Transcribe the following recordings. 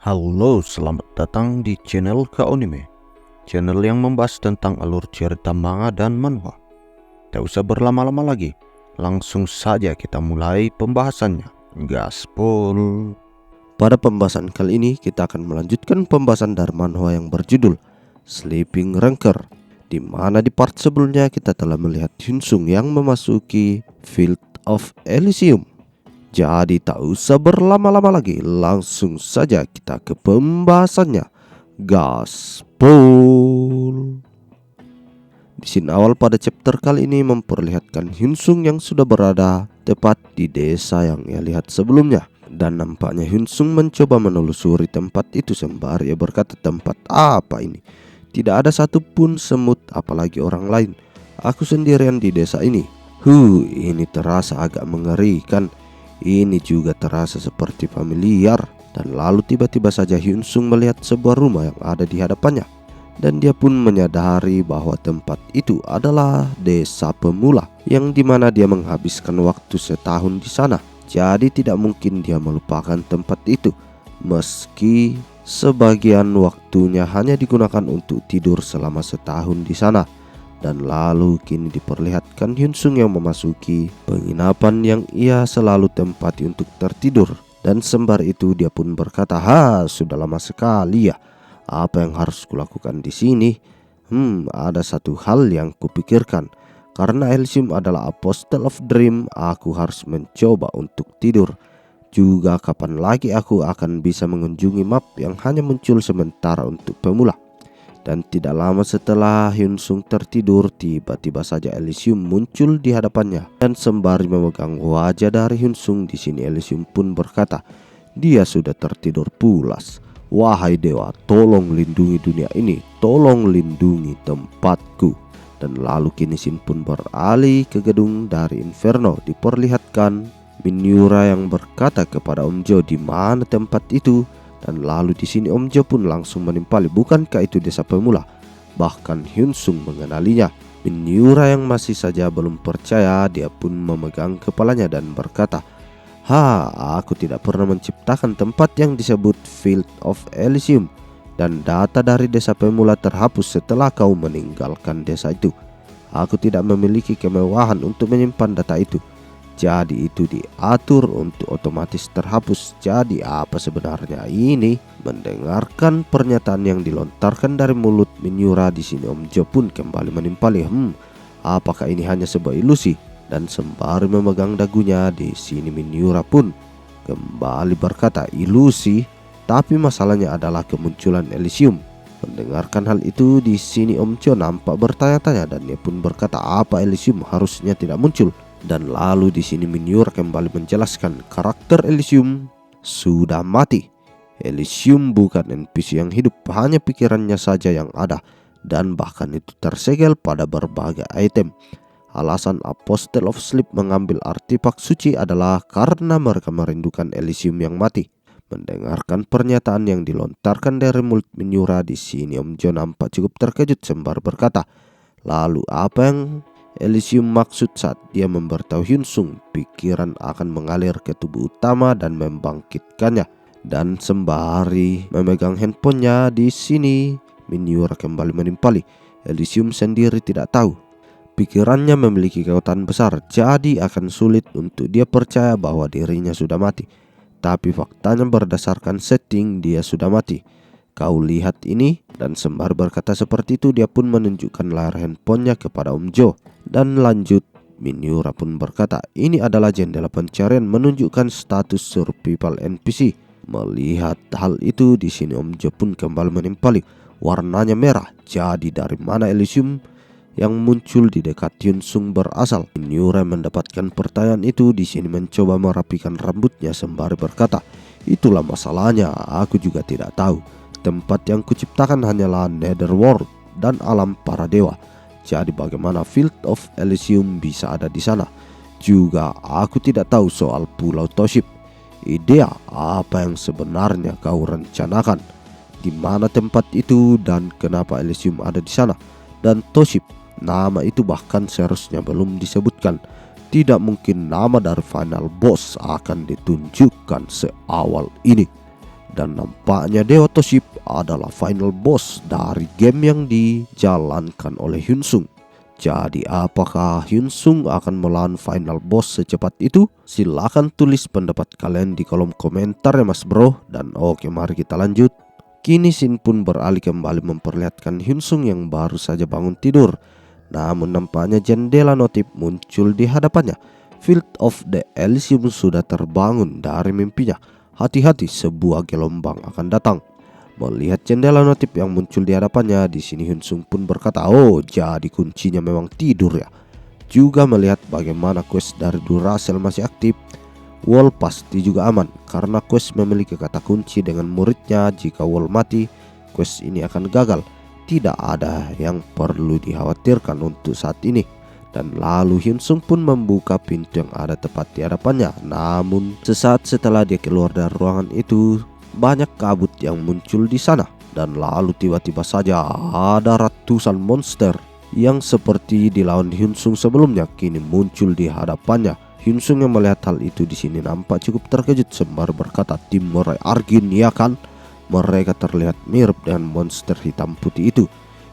Halo, selamat datang di channel Kaonime, channel yang membahas tentang alur cerita manga dan manhwa. Tak usah berlama-lama lagi, langsung saja kita mulai pembahasannya. Gaspol. Pada pembahasan kali ini kita akan melanjutkan pembahasan dari manhwa yang berjudul Sleeping Ranker, di mana di part sebelumnya kita telah melihat Hyunsung yang memasuki Field of Elysium. Jadi tak usah berlama-lama lagi, langsung saja kita ke pembahasannya. Gaspol. Di scene awal pada chapter kali ini memperlihatkan Hyunsung yang sudah berada tepat di desa yang ia lihat sebelumnya. Dan nampaknya Hyunsung mencoba menelusuri tempat itu sembari ia berkata, tempat apa ini? Tidak ada satupun semut apalagi orang lain. Aku sendirian di desa ini. Ini terasa agak mengerikan. Ini juga terasa seperti familiar. Dan lalu tiba-tiba saja Hyunsung melihat sebuah rumah yang ada di hadapannya. Dan dia pun menyadari bahwa tempat itu adalah desa pemula, yang dimana dia menghabiskan waktu setahun di sana. Jadi tidak mungkin dia melupakan tempat itu, meski sebagian waktunya hanya digunakan untuk tidur selama setahun di sana. Dan lalu kini diperlihatkan Hyunsung yang memasuki penginapan yang ia selalu tempati untuk tertidur. Dan sembari itu dia pun berkata, sudah lama sekali ya. Apa yang harus kulakukan di sini? Ada satu hal yang kupikirkan. Karena Elysium adalah Apostle of Dream, aku harus mencoba untuk tidur. Juga kapan lagi aku akan bisa mengunjungi map yang hanya muncul sementara untuk pemula. Dan tidak lama setelah Hyunsung tertidur, tiba-tiba saja Elysium muncul di hadapannya. Dan sembari memegang wajah dari Hyunsung, di sini Elysium pun berkata, dia sudah tertidur pulas. Wahai dewa, tolong lindungi dunia ini, tolong lindungi tempatku. Dan lalu kini Shin pun beralih ke gedung dari Inferno. Diperlihatkan Minyura yang berkata kepada Om Jo di mana tempat itu. Dan lalu di sini Om Jo pun langsung menimpali, bukankah itu desa pemula? Bahkan Hyunsung mengenalinya. Minyura yang masih saja belum percaya, dia pun memegang kepalanya dan berkata, aku tidak pernah menciptakan tempat yang disebut Field of Elysium. Dan data dari desa pemula terhapus setelah kau meninggalkan desa itu. Aku tidak memiliki kemewahan untuk menyimpan data itu. Jadi itu diatur untuk otomatis terhapus. Jadi apa sebenarnya ini? Mendengarkan pernyataan yang dilontarkan dari mulut Minyura, di sini Om Jo pun kembali menimpali. Apakah ini hanya sebuah ilusi? Dan sembari memegang dagunya, di sini Minyura pun kembali berkata, ilusi? Tapi masalahnya adalah kemunculan Elysium. Mendengarkan hal itu, di sini Om Jo nampak bertanya-tanya dan dia pun berkata, apa Elysium harusnya tidak muncul? Dan lalu di sini Minyura kembali menjelaskan karakter Elysium sudah mati. Elysium bukan NPC yang hidup, hanya pikirannya saja yang ada, dan bahkan itu tersegel pada berbagai item. Alasan Apostle of Sleep mengambil artefak suci adalah karena mereka merindukan Elysium yang mati. Mendengarkan pernyataan yang dilontarkan dari mulut Minyura, di sini Om Jo nampak cukup terkejut sembari berkata, lalu apa yang Elysium maksud saat dia memberitahu Hyunsung pikiran akan mengalir ke tubuh utama dan membangkitkannya? Dan sembari memegang handphonenya, di sini Minyura kembali menimpali. Elysium sendiri tidak tahu. Pikirannya memiliki kekuatan besar, jadi akan sulit untuk dia percaya bahwa dirinya sudah mati. Tapi faktanya berdasarkan setting dia sudah mati. Kau lihat ini? Dan sembari berkata seperti itu, dia pun menunjukkan layar handphonenya kepada Om Jo. Dan lanjut, Minyura pun berkata, ini adalah jendela pencarian menunjukkan status survival NPC. Melihat hal itu, di sini Om Jo pun kembali menimpali. Warnanya merah. Jadi dari mana Elysium yang muncul di dekat Hyunsung berasal? Minyura mendapatkan pertanyaan itu, di sini mencoba merapikan rambutnya sembari berkata, itulah masalahnya, aku juga tidak tahu. Tempat yang kuciptakan hanyalah Netherworld dan alam para dewa. Jadi bagaimana Field of Elysium bisa ada di sana? Juga aku tidak tahu soal Pulau Toshib. Ide apa yang sebenarnya kau rencanakan? Di mana tempat itu dan kenapa Elysium ada di sana? Dan Toshib, nama itu bahkan seharusnya belum disebutkan. Tidak mungkin nama dari final boss akan ditunjukkan seawal ini. Dan nampaknya Dewa Toship adalah final boss dari game yang dijalankan oleh Hyunsung. Jadi apakah Hyunsung akan melawan final boss secepat itu? Silahkan tulis pendapat kalian di kolom komentar ya mas bro. Dan oke, mari kita lanjut. Kini Shin pun beralih kembali memperlihatkan Hyunsung yang baru saja bangun tidur. Namun nampaknya jendela notif muncul di hadapannya. Field of the Elysium sudah terbangun dari mimpinya. Hati-hati, sebuah gelombang akan datang. Melihat jendela notif yang muncul di hadapannya, di sini Hyunsung pun berkata, "Oh, jadi kuncinya memang tidur ya." Juga melihat bagaimana quest dari Duracell masih aktif, Wall pasti juga aman karena quest memiliki kata kunci dengan muridnya. Jika Wall mati, quest ini akan gagal. Tidak ada yang perlu dikhawatirkan untuk saat ini. Dan lalu Hyunsung pun membuka pintu yang ada tepat di hadapannya. Namun sesaat setelah dia keluar dari ruangan itu, banyak kabut yang muncul di sana. Dan lalu tiba-tiba saja ada ratusan monster yang seperti dilawan Hyunsung sebelumnya kini muncul di hadapannya. Hyunsung yang melihat hal itu di sini nampak cukup terkejut sembari berkata, "Tim Moray Argin, ya kan? Mereka terlihat mirip dengan monster hitam putih itu.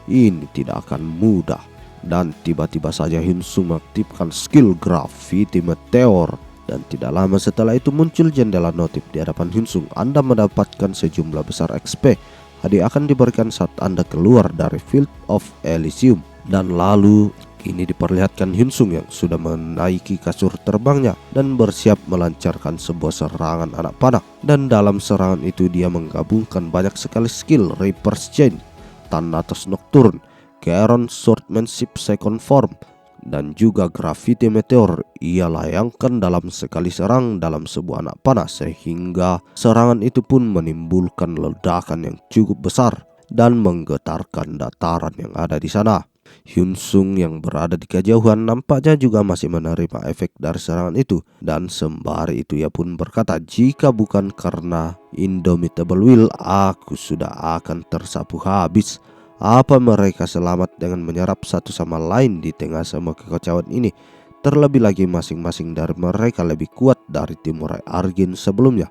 Ini tidak akan mudah." Dan tiba-tiba saja Hyunsung mengaktifkan skill Gravity Meteor. Dan tidak lama setelah itu muncul jendela notif di hadapan Hyunsung. Anda mendapatkan sejumlah besar XP. Hadiah akan diberikan saat Anda keluar dari Field of Elysium. Dan lalu ini diperlihatkan Hyunsung yang sudah menaiki kasur terbangnya dan bersiap melancarkan sebuah serangan anak panah. Dan dalam serangan itu dia menggabungkan banyak sekali skill Reaper's Chain, Thanatos Nocturne, Charon Swordmanship Second Form, dan juga Gravity Meteor. Ia layangkan dalam sekali serang dalam sebuah anak panah sehingga serangan itu pun menimbulkan ledakan yang cukup besar dan menggetarkan dataran yang ada di sana. Hyunsung yang berada di kejauhan nampaknya juga masih menerima efek dari serangan itu. Dan sembari itu ia pun berkata, "Jika bukan karena Indomitable Will, aku sudah akan tersapu habis." Apa mereka selamat dengan menyerap satu sama lain di tengah semua kekacauan ini? Terlebih lagi masing-masing dari mereka lebih kuat dari tim Moray Argin sebelumnya.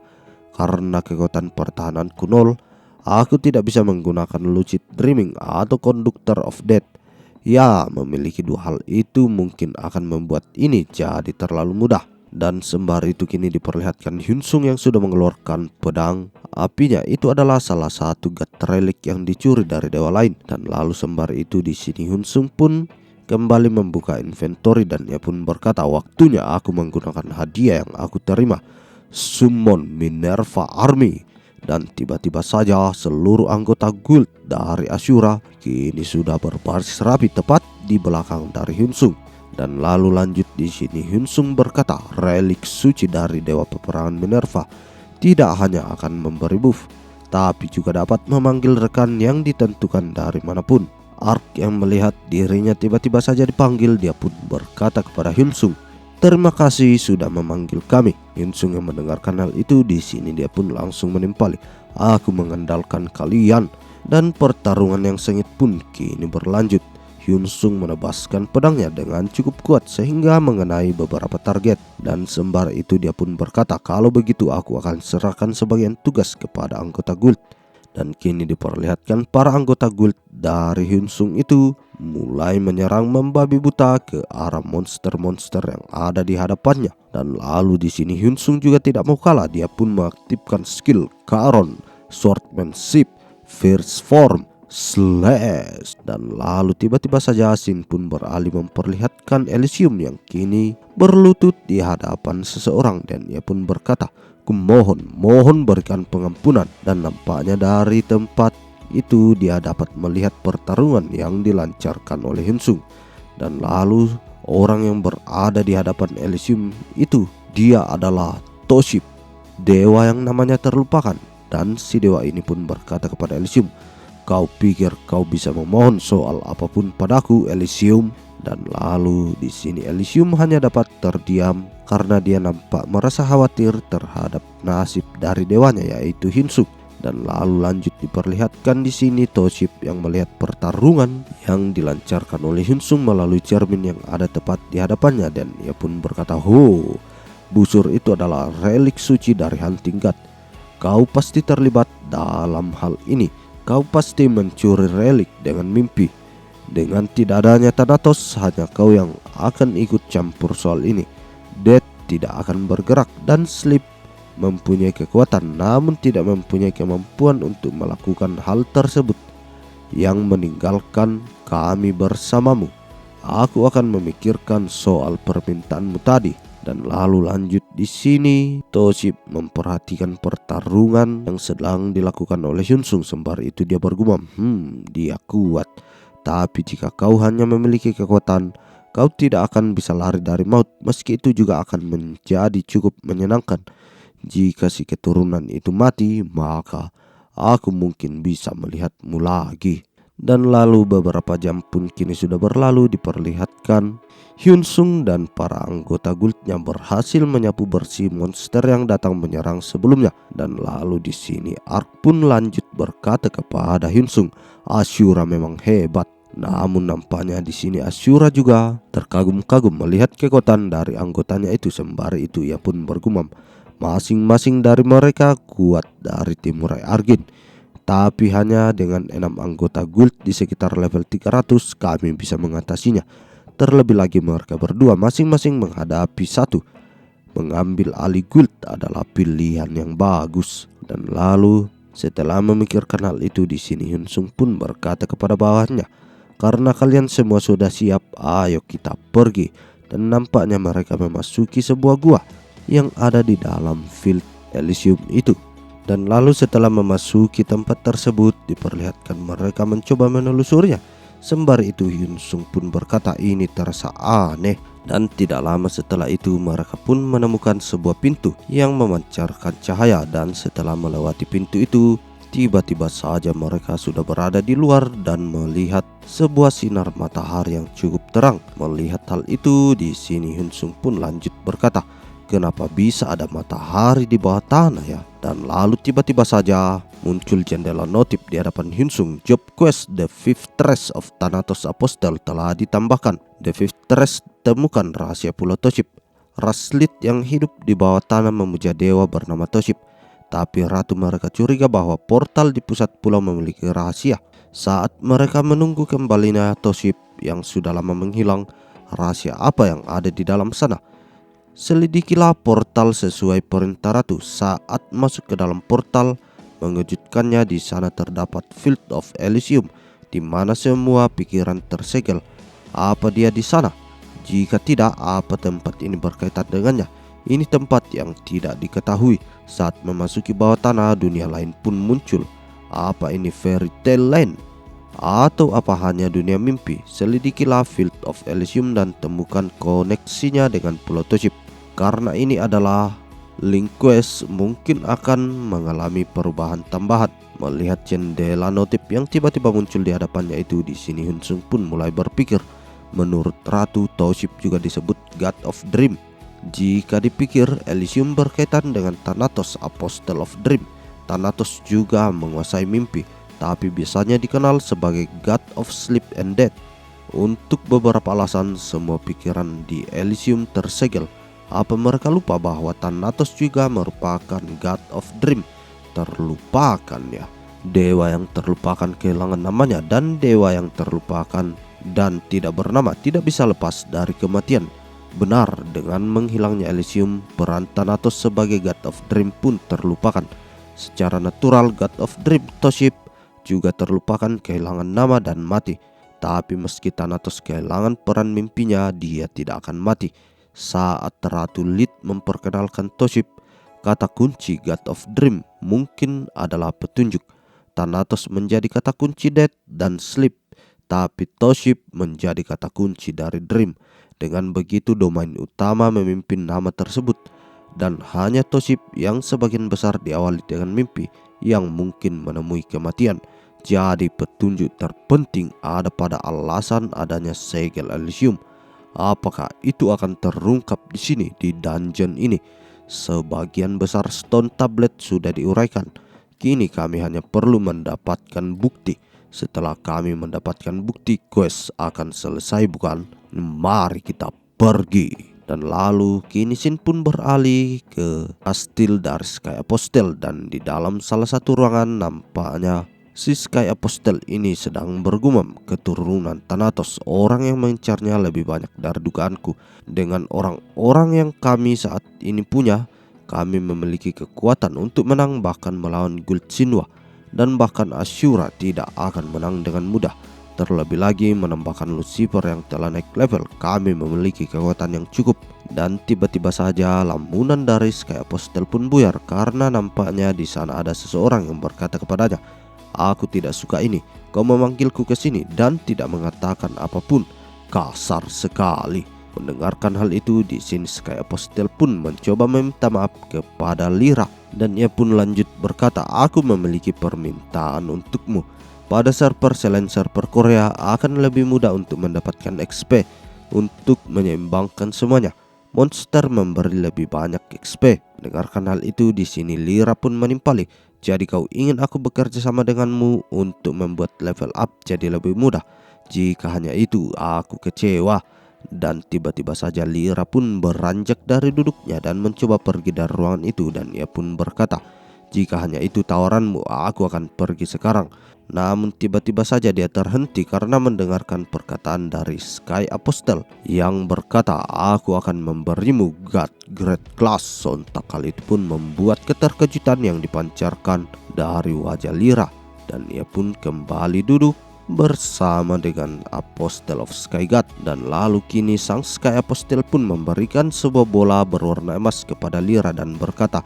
Karena kekuatan pertahananku nol, aku tidak bisa menggunakan Lucid Dreaming atau Conductor of Death. Ya, memiliki dua hal itu mungkin akan membuat ini jadi terlalu mudah. Dan sembari itu kini diperlihatkan Hyunsung yang sudah mengeluarkan pedang apinya. Itu adalah salah satu god relic yang dicuri dari dewa lain. Dan lalu sembari itu di sini Hyunsung pun kembali membuka inventory dan ia pun berkata, "Waktunya aku menggunakan hadiah yang aku terima, Summon Minerva Army." Dan tiba-tiba saja seluruh anggota guild dari Ashura kini sudah berbaris rapi tepat di belakang dari Hyunsung. Dan lalu lanjut di sini Hyunsung berkata, relik suci dari dewa peperangan Minerva tidak hanya akan memberi buff, tapi juga dapat memanggil rekan yang ditentukan dari manapun. Ark yang melihat dirinya tiba-tiba saja dipanggil, dia pun berkata kepada Hyunsung, "Terima kasih sudah memanggil kami." Hyunsung yang mendengarkan hal itu di sini dia pun langsung menimpali, "Aku mengandalkan kalian." Dan pertarungan yang sengit pun kini berlanjut. Hyunsung menebaskan pedangnya dengan cukup kuat sehingga mengenai beberapa target. Dan sembari itu dia pun berkata, "Kalau begitu aku akan serahkan sebagian tugas kepada anggota guild." Dan kini diperlihatkan para anggota guild dari Hyunsung itu mulai menyerang membabi buta ke arah monster-monster yang ada di hadapannya. Dan lalu di sini Hyunsung juga tidak mau kalah, dia pun mengaktifkan skill Charon Swordmanship First Form Slash. Dan lalu tiba-tiba saja Shin pun beralih memperlihatkan Elysium yang kini berlutut di hadapan seseorang. Dan ia pun berkata, mohon berikan pengampunan." Dan nampaknya dari tempat itu dia dapat melihat pertarungan yang dilancarkan oleh Hyunsung. Dan lalu orang yang berada di hadapan Elysium itu, dia adalah Toship, dewa yang namanya terlupakan. Dan si dewa ini pun berkata kepada Elysium, "Kau pikir kau bisa memohon soal apapun padaku, Elysium?" Dan lalu di sini Elysium hanya dapat terdiam karena dia nampak merasa khawatir terhadap nasib dari dewanya yaitu Hyunsung. Dan lalu lanjut diperlihatkan di sini Toship yang melihat pertarungan yang dilancarkan oleh Hyunsung melalui cermin yang ada tepat di hadapannya. Dan ia pun berkata, busur itu adalah relik suci dari Hunting God. Kau pasti terlibat dalam hal ini. Kau pasti mencuri relik dengan mimpi. Dengan tidak adanya Thanatos, hanya kau yang akan ikut campur soal ini. Death tidak akan bergerak dan Sleep mempunyai kekuatan namun tidak mempunyai kemampuan untuk melakukan hal tersebut. Yang meninggalkan kami bersamamu. Aku akan memikirkan soal permintaanmu tadi. Dan lalu lanjut di sini, Toshib memperhatikan pertarungan yang sedang dilakukan oleh Hyunsung. Sembari itu dia bergumam, dia kuat. Tapi jika kau hanya memiliki kekuatan, kau tidak akan bisa lari dari maut. Meski itu juga akan menjadi cukup menyenangkan. Jika si keturunan itu mati, maka aku mungkin bisa melihatmu lagi. Dan lalu beberapa jam pun kini sudah berlalu. Diperlihatkan Hyunsung dan para anggota guildnya berhasil menyapu bersih monster yang datang menyerang sebelumnya. Dan lalu di sini Ark pun lanjut berkata kepada Hyunsung, Ashura memang hebat. Namun nampaknya di sini Ashura juga terkagum-kagum melihat kekuatan dari anggotanya itu. Sembari itu ia pun bergumam, masing-masing dari mereka kuat dari tim Murai Argin. Tapi hanya dengan 6 anggota guild di sekitar level 300 kami bisa mengatasinya. Terlebih lagi mereka berdua masing-masing menghadapi satu. Mengambil alih guild adalah pilihan yang bagus. Dan lalu setelah memikirkan hal itu, di sini Hyunsung pun berkata kepada bawahannya, karena kalian semua sudah siap, ayo kita pergi. Dan nampaknya mereka memasuki sebuah gua yang ada di dalam Field Elysium itu. Dan lalu setelah memasuki tempat tersebut, diperlihatkan mereka mencoba menelusurinya. Sembari itu Hyunsung pun berkata, ini terasa aneh. Dan tidak lama setelah itu mereka pun menemukan sebuah pintu yang memancarkan cahaya. Dan setelah melewati pintu itu, tiba-tiba saja mereka sudah berada di luar dan melihat sebuah sinar matahari yang cukup terang. Melihat hal itu, di sini Hyunsung pun lanjut berkata, kenapa bisa ada matahari di bawah tanah ya? Dan lalu tiba-tiba saja muncul jendela notif di hadapan Hyunsung. Job quest The Fifth Trace of Thanatos Apostle telah ditambahkan. The Fifth Trace, temukan rahasia Pulau Toshib. Raslit yang hidup di bawah tanah memuja dewa bernama Toshib. Tapi ratu mereka curiga bahwa portal di pusat pulau memiliki rahasia. Saat mereka menunggu kembalinya Toshib yang sudah lama menghilang, rahasia apa yang ada di dalam sana? Selidikilah portal sesuai perintah ratu. Saat masuk ke dalam portal, mengejutkannya di sana terdapat Field of Elysium, di mana semua pikiran tersegel. Apa dia di sana? Jika tidak, apa tempat ini berkaitan dengannya? Ini tempat yang tidak diketahui. Saat memasuki bawah tanah, dunia lain pun muncul. Apa ini fairy tale land? Atau apa hanya dunia mimpi? Selidikilah Field of Elysium dan temukan koneksinya dengan Pulau Toshib. Karena ini adalah link quest, mungkin akan mengalami perubahan tambahan. Melihat jendela notif yang tiba-tiba muncul di hadapannya itu, di sini Hyunsung pun mulai berpikir. Menurut ratu, Toshib juga disebut God of Dream. Jika dipikir, Elysium berkaitan dengan Thanatos, Apostle of Dream. Thanatos juga menguasai mimpi, tapi biasanya dikenal sebagai God of Sleep and Death. Untuk beberapa alasan, semua pikiran di Elysium tersegel. Apa mereka lupa bahwa Thanatos juga merupakan God of Dream? Terlupakan ya. Dewa yang terlupakan kehilangan namanya, dan dewa yang terlupakan dan tidak bernama tidak bisa lepas dari kematian. Benar, dengan menghilangnya Elysium, peran Thanatos sebagai God of Dream pun terlupakan. Secara natural, God of Dream Toshib juga terlupakan, kehilangan nama dan mati. Tapi meski Thanatos kehilangan peran mimpinya, dia tidak akan mati. Saat Ratu Lid memperkenalkan Toshib, kata kunci God of Dream mungkin adalah petunjuk. Thanatos menjadi kata kunci Death dan Sleep, tapi Toshib menjadi kata kunci dari Dream. Dengan begitu domain utama memimpin nama tersebut, dan hanya Toshib yang sebagian besar diawali dengan mimpi yang mungkin menemui kematian. Jadi petunjuk terpenting ada pada alasan adanya segel Elysium. Apakah itu akan terungkap di sini di dungeon ini? Sebagian besar stone tablet sudah diuraikan. Kini kami hanya perlu mendapatkan bukti. Setelah kami mendapatkan bukti, quest akan selesai bukan? Mari kita pergi. Dan lalu kini Shin pun beralih ke kastil dari Sky Apostle, dan di dalam salah satu ruangan nampaknya si Sky Apostle ini sedang bergumam, keturunan Thanatos, orang yang mengincarnya lebih banyak dari dugaanku. Dengan orang-orang yang kami saat ini punya, kami memiliki kekuatan untuk menang bahkan melawan Guld Shinwa, dan bahkan Ashura tidak akan menang dengan mudah. Terlebih lagi menambahkan Lucifer yang telah naik level, kami memiliki kekuatan yang cukup. Dan tiba-tiba saja lamunan dari Sky Apostle pun buyar karena nampaknya di sana ada seseorang yang berkata kepadanya, "Aku tidak suka ini. Kau memanggilku ke sini dan tidak mengatakan apapun. Kasar sekali." Mendengarkan hal itu, di sini Sky Apostle pun mencoba meminta maaf kepada Lyra, dan ia pun lanjut berkata, "Aku memiliki permintaan untukmu. Pada server selain server Korea akan lebih mudah untuk mendapatkan XP. Untuk menyeimbangkan semuanya, monster memberi lebih banyak XP." Mendengarkan hal itu, di sini Lyra pun menimpali, "Jadi kau ingin aku bekerja sama denganmu untuk membuat level up jadi lebih mudah? Jika hanya itu, aku kecewa." Dan tiba-tiba saja Lyra pun beranjak dari duduknya dan mencoba pergi dari ruangan itu, dan ia pun berkata, "Jika hanya itu tawaranmu, aku akan pergi sekarang." Namun tiba-tiba saja dia terhenti karena mendengarkan perkataan dari Sky Apostle yang berkata, "Aku akan memberimu God Great Class." Sontak hal itu pun membuat keterkejutan yang dipancarkan dari wajah Lyra, dan ia pun kembali duduk bersama dengan Apostle of Sky God. Dan lalu kini sang Sky Apostle pun memberikan sebuah bola berwarna emas kepada Lyra dan berkata,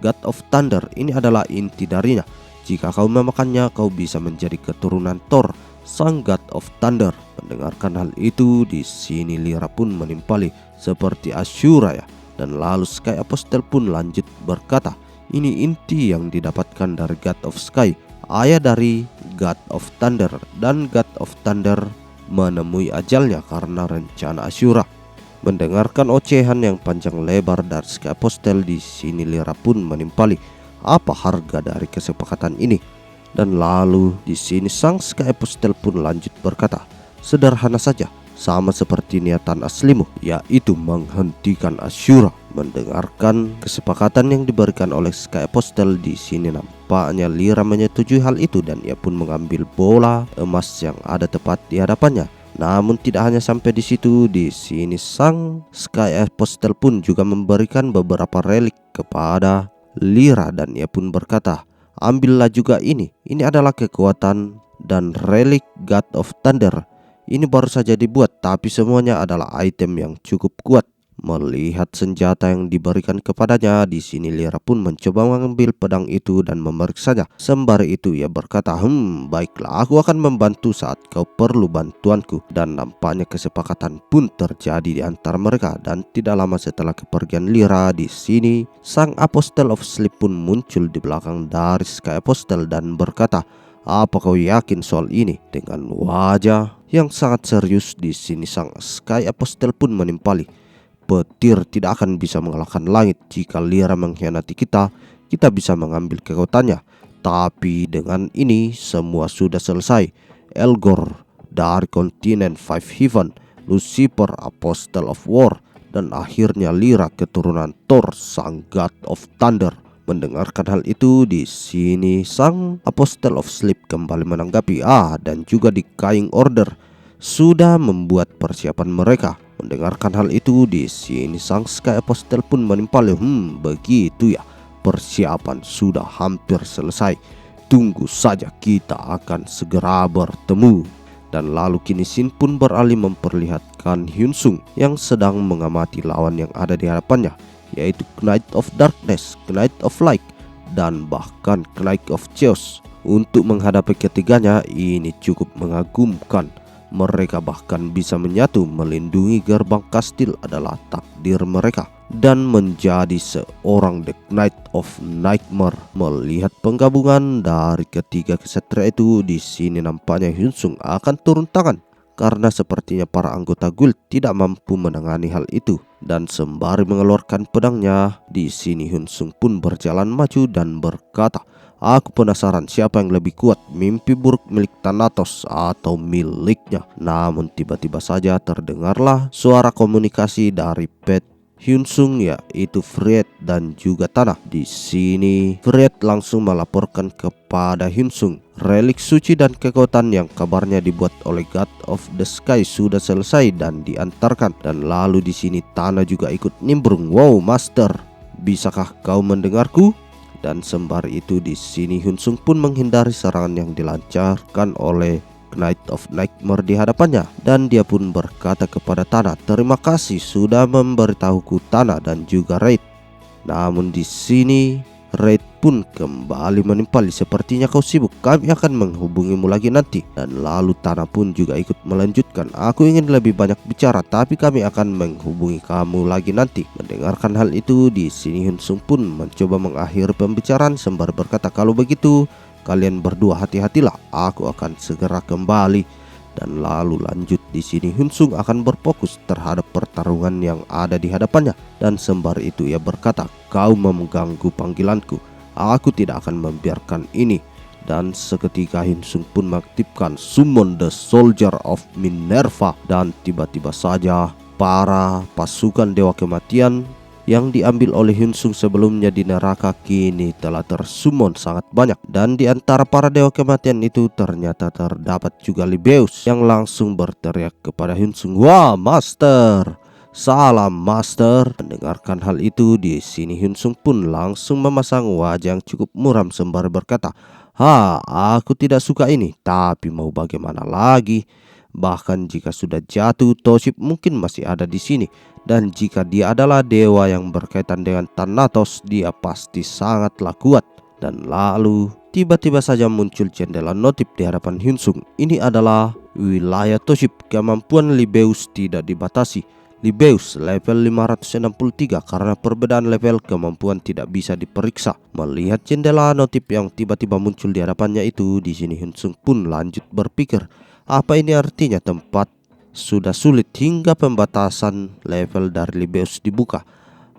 "God of Thunder, ini adalah inti darinya. Jika kau memakannya, kau bisa menjadi keturunan Thor, sang God of Thunder." Mendengarkan hal itu, di sini Lyra pun menimpali seperti Ashura ya. Dan lalu Sky Apostle pun lanjut berkata, "Ini inti yang didapatkan dari God of Sky, ayah dari God of Thunder, dan God of Thunder menemui ajalnya karena rencana Ashura." Mendengarkan ocehan yang panjang lebar dari Sky Apostle, di sini Lyra pun menimpali, "Apa harga dari kesepakatan ini?" Dan lalu di sini sang Sky Apostle pun lanjut berkata, "Sederhana saja, sama seperti niatan aslimu, yaitu menghentikan Ashura." Mendengarkan kesepakatan yang diberikan oleh Sky Apostle, di sini nampaknya Lyra menyetujui hal itu, dan ia pun mengambil bola emas yang ada tepat di hadapannya. Namun tidak hanya sampai di situ, di sini sang Sky Apostle pun juga memberikan beberapa relik kepada Lyra, dan ia pun berkata, "Ambillah juga ini. Ini adalah kekuatan dan relik God of Thunder. Ini baru saja dibuat, tapi semuanya adalah item yang cukup kuat." Melihat senjata yang diberikan kepadanya, di sini Lyra pun mencoba mengambil pedang itu dan memeriksanya. Sembari itu ia berkata, "Baiklah, aku akan membantu saat kau perlu bantuanku." Dan nampaknya kesepakatan pun terjadi di antara mereka. Dan tidak lama setelah kepergian Lyra, di sini sang Apostle of Sleep pun muncul di belakang dari Sky Apostle dan berkata, "Apa kau yakin soal ini?" Dengan wajah yang sangat serius, di sini sang Sky Apostle pun menimpali, "Petir tidak akan bisa mengalahkan langit. Jika Lyra mengkhianati kita, kita bisa mengambil kekuatannya. Tapi dengan ini semua sudah selesai. Elgor dari kontinen Five Heaven, Lucifer Apostle of War, dan akhirnya Lyra keturunan Thor, sang God of Thunder." Mendengarkan hal itu, di sini sang Apostle of Sleep kembali menanggapi, dan juga di Dying Order sudah membuat persiapan mereka. Mendengarkan hal itu, di sini sang Sky Apostle pun menimpali, begitu ya, persiapan sudah hampir selesai. Tunggu saja, kita akan segera bertemu." Dan lalu kini Shin pun beralih memperlihatkan Hyunsung yang sedang mengamati lawan yang ada di hadapannya, yaitu Knight of Darkness, Knight of Light, dan bahkan Knight of Chaos. Untuk menghadapi ketiganya ini cukup mengagumkan. Mereka bahkan bisa menyatu. Melindungi gerbang kastil adalah takdir mereka, dan menjadi seorang The Knight of Nightmare. Melihat penggabungan dari ketiga kesatria itu, di sini nampaknya Hyunsung akan turun tangan, karena sepertinya para anggota guild tidak mampu menangani hal itu. Dan sembari mengeluarkan pedangnya, di sini Hyunsung pun berjalan maju dan berkata, Aku penasaran siapa yang lebih kuat, mimpi buruk milik Thanatos atau miliknya. Namun tiba-tiba saja terdengarlah suara komunikasi dari Pet Hyunsung, yaitu Friet dan juga Tanah. Di sini Friet langsung melaporkan kepada Hyunsung relik suci dan kekuatan yang kabarnya dibuat oleh God of the Sky sudah selesai dan diantarkan. Dan lalu di sini Tanah juga ikut nimbrung. Wow, Master, bisakah kau mendengarku? Dan sembari itu di sini Hyunsung pun menghindari serangan yang dilancarkan oleh Knight of Nightmare di hadapannya, dan dia pun berkata kepada Tanah, "Terima kasih sudah memberitahuku Tanah dan juga Raid." Namun di sini Raid pun kembali menimpali, "Sepertinya kau sibuk, kami akan menghubungimu lagi nanti." Dan lalu Tanah pun juga ikut melanjutkan, "Aku ingin lebih banyak bicara, tapi kami akan menghubungi kamu lagi nanti." Mendengarkan hal itu, di sini Hyunsung pun mencoba mengakhiri pembicaraan sembari berkata, "Kalau begitu kalian berdua hati-hatilah, aku akan segera kembali." Dan lalu lanjut di sini Hyunsung akan berfokus terhadap pertarungan yang ada di hadapannya. Dan sembari itu ia berkata, "Kau mengganggu panggilanku, aku tidak akan membiarkan ini." Dan seketika Hyunsung pun mengaktifkan Summon the Soldier of Minerva. Dan tiba-tiba saja para pasukan Dewa Kematian yang diambil oleh Hyunsung sebelumnya di neraka kini telah tersummon sangat banyak. Dan di antara para Dewa Kematian itu ternyata terdapat juga Libeus yang langsung berteriak kepada Hyunsung, "Wah, Master! Salam, Master!" Mendengarkan hal itu, di sini Hyunsung pun langsung memasang wajah yang cukup muram sembari berkata, Aku tidak suka ini, tapi mau bagaimana lagi? Bahkan jika sudah jatuh, Toshib mungkin masih ada di sini. Dan jika dia adalah dewa yang berkaitan dengan Thanatos, dia pasti sangatlah kuat." Dan lalu tiba-tiba saja muncul jendela notif di hadapan Hyunsung. Ini adalah wilayah Toshib. Kemampuan Libeus tidak dibatasi. Libeus level 563, karena perbedaan level kemampuan tidak bisa diperiksa. Melihat jendela notif yang tiba-tiba muncul di hadapannya itu, di sini Hyunsung pun lanjut berpikir, apa ini artinya tempat sudah sulit hingga pembatasan level dari Libeus dibuka?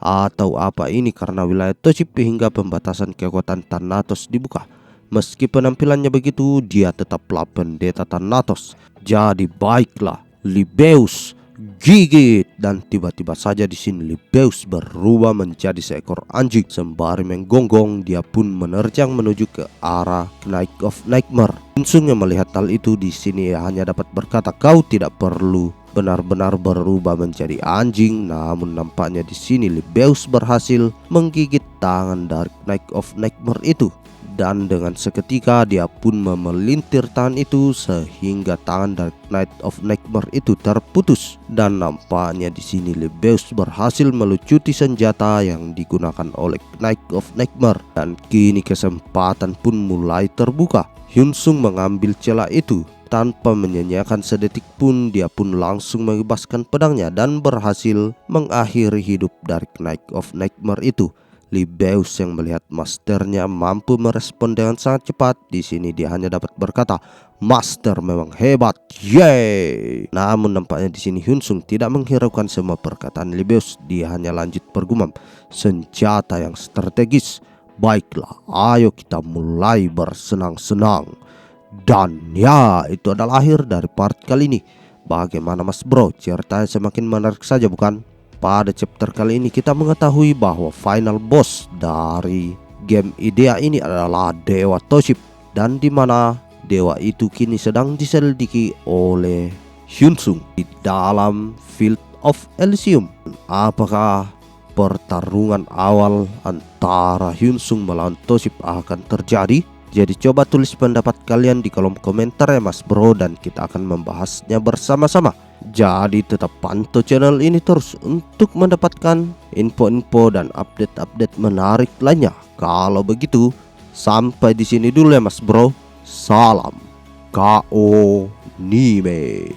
Atau apa ini karena wilayah Toshib hingga pembatasan kekuatan Thanatos dibuka? Meski penampilannya begitu, dia tetaplah pendeta Thanatos. Jadi baiklah, Libeus, gigit! Dan tiba-tiba saja di sini Libeus berubah menjadi seekor anjing. Sembari menggonggong, dia pun menerjang menuju ke arah Knight of Nightmare. Hyunsung yang melihat hal itu di sini hanya dapat berkata, "Kau tidak perlu benar-benar berubah menjadi anjing." Namun nampaknya di sini Libeus berhasil menggigit tangan dari Knight of Nightmare itu. Dan dengan seketika dia pun memelintir tangan itu sehingga tangan dari Knight of Nightmare itu terputus. Dan nampaknya di sini Libeus berhasil melucuti senjata yang digunakan oleh Knight of Nightmare. Dan kini kesempatan pun mulai terbuka. Hyunsung mengambil celah itu. Tanpa menyanyiakan sedetik pun, dia pun langsung membebaskan pedangnya dan berhasil mengakhiri hidup dari Knight of Nightmare itu. Libeus yang melihat masternya mampu merespon dengan sangat cepat, di sini dia hanya dapat berkata, "Master memang hebat, yeay!" Namun nampaknya di sini Hyunsung tidak menghiraukan semua perkataan Libeus. Dia hanya lanjut bergumam, "Senjata yang strategis. Baiklah, ayo kita mulai bersenang-senang." Dan ya, itu adalah akhir dari part kali ini. Bagaimana Mas Bro? Ceritanya semakin menarik saja bukan? Pada chapter kali ini kita mengetahui bahwa final boss dari game Idea ini adalah Dewa Toshib, dan di mana dewa itu kini sedang diselidiki oleh Hyunsung di dalam Field of Elysium. Apakah pertarungan awal antara Hyunsung melawan Toshib akan terjadi? Jadi coba tulis pendapat kalian di kolom komentar ya Mas Bro, dan kita akan membahasnya bersama-sama. Jadi tetap pantau channel ini terus untuk mendapatkan info-info dan update-update menarik lainnya. Kalau begitu, sampai di sini dulu ya Mas Bro. Salam KO Nime.